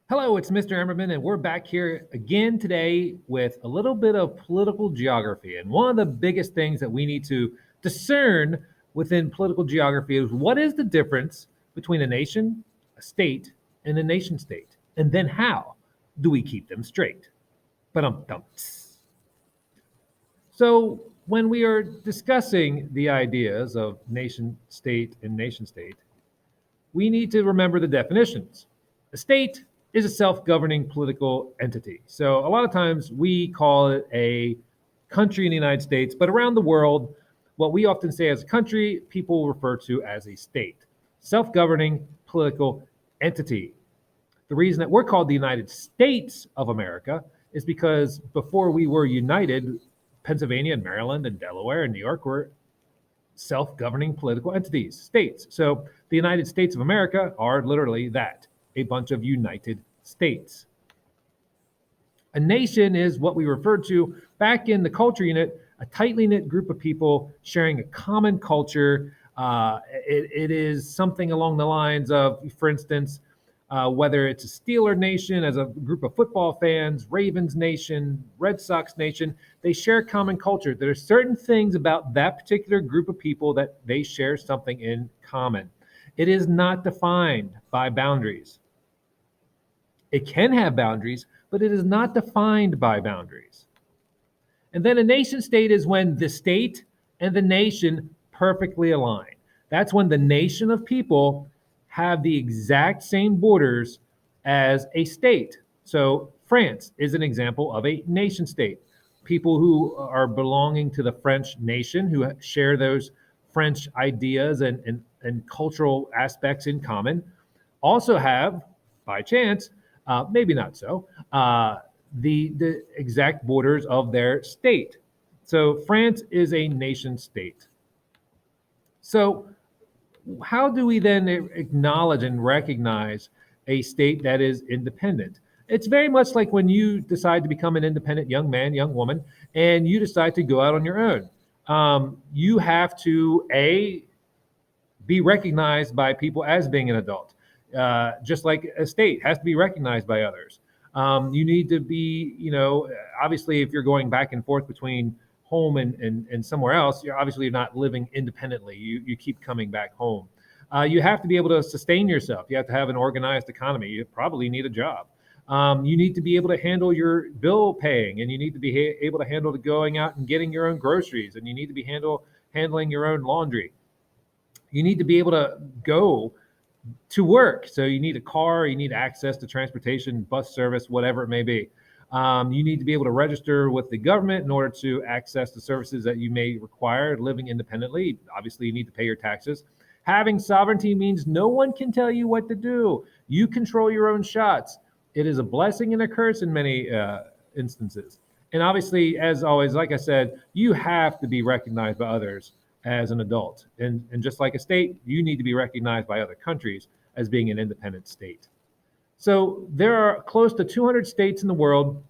Hello, it's Mr. Emmerman, and we're back here again today with a little bit of political geography. And one of the biggest things that we need to discern within political geography is what is the difference between a nation, a state, and a nation state? And then how do we keep them straight? But so when we are discussing the ideas of nation state and nation state, we need to remember the definitions. A state is a self governing political entity. So a lot of times we call it a country in the United States, but around the world, what we often say as a country, people refer to as a state, self governing political entity. The reason that we're called the United States of America is because before we were united, Pennsylvania and Maryland and Delaware and New York were self-governing political entities, states. So the United States of America are literally that, a bunch of united states. A nation is what we referred to back in the culture unit, a tightly knit group of people sharing a common culture. It is something along the lines of, for instance, whether it's a Steeler Nation as a group of football fans, Ravens Nation, Red Sox Nation, they share common culture. There are certain things about that particular group of people that they share something in common. It is not defined by boundaries. It can have boundaries, but it is not defined by boundaries. And then a nation state is when the state and the nation perfectly align. That's when the nation of people have the exact same borders as a state. So France is an example of a nation state. People who are belonging to the French nation, who share those French ideas and cultural aspects in common, also have, by chance, maybe not so, the exact borders of their state. So France is a nation state. So how do we then acknowledge and recognize a state that is independent? It's very much like when you decide to become an independent young man, young woman, and you decide to go out on your own. You have to, be recognized by people as being an adult, just like a state has to be recognized by others. You need to be, obviously, if you're going back and forth between home and somewhere else, you're obviously not living independently. You keep coming back home. You have to be able to sustain yourself. You have to have an organized economy. You probably need a job. You need to be able to handle your bill paying, and you need to be able to handle the going out and getting your own groceries, and you need to be handling your own laundry. You need to be able to go to work. So you need a car, you need access to transportation, bus service, whatever it may be. You need to be able to register with the government in order to access the services that you may require living independently. Obviously, you need to pay your taxes. Having sovereignty means no one can tell you what to do. You control your own shots. It is a blessing and a curse in many instances. And obviously, as always, like I said, you have to be recognized by others as an adult. And just like a state, you need to be recognized by other countries as being an independent state. So there are close to 200 states in the world.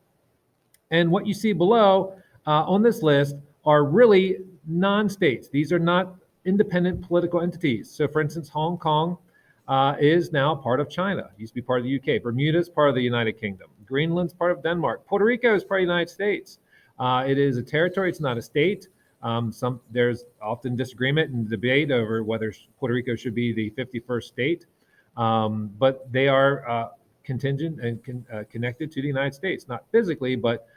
And what you see below on this list are really non states. These are not independent political entities. So, for instance, Hong Kong is now part of China, it used to be part of the UK. Bermuda is part of the United Kingdom. Greenland's part of Denmark. Puerto Rico is part of the United States. It is a territory, it's not a state. There's often disagreement and debate over whether Puerto Rico should be the 51st state, but they are contingent and connected to the United States, not physically, but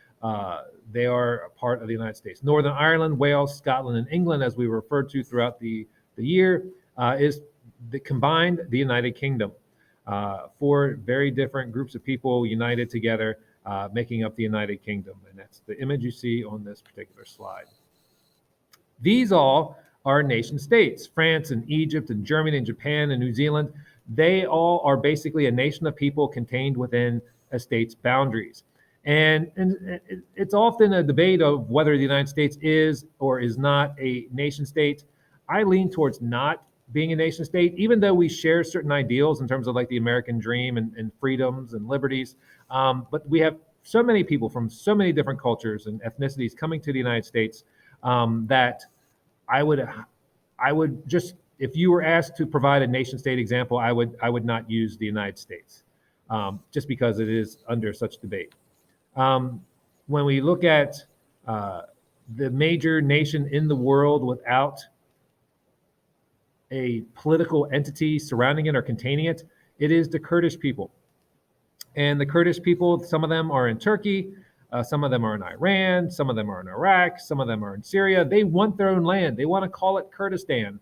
they are a part of the United States. Northern Ireland, Wales, Scotland, and England, as we referred to throughout the year, is the combined the United Kingdom. Four very different groups of people united together, making up the United Kingdom, and that's the image you see on this particular slide. These all are nation states. France and Egypt and Germany and Japan and New Zealand, they all are basically a nation of people contained within a state's boundaries. And it's often a debate of whether the United States is or is not a nation state. I lean towards not being a nation state, even though we share certain ideals in terms of like the American dream and freedoms and liberties. But we have so many people from so many different cultures and ethnicities coming to the United States that I would just, if you were asked to provide a nation state example, I would not use the United States. just because it is under such debate. When we look at the major nation in the world without a political entity surrounding it or containing it, it is the Kurdish people. And the Kurdish people, some of them are in Turkey, some of them are in Iran, some of them are in Iraq, some of them are in Syria. They want their own land. They want to call it Kurdistan.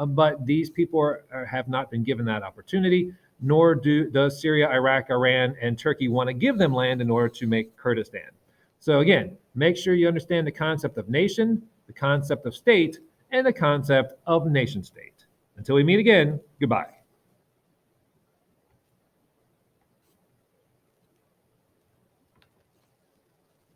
But these people have not been given that opportunity, nor does Syria, Iraq, Iran, and Turkey want to give them land in order to make Kurdistan. So again, make sure you understand the concept of nation, the concept of state, and the concept of nation state. Until we meet again, goodbye.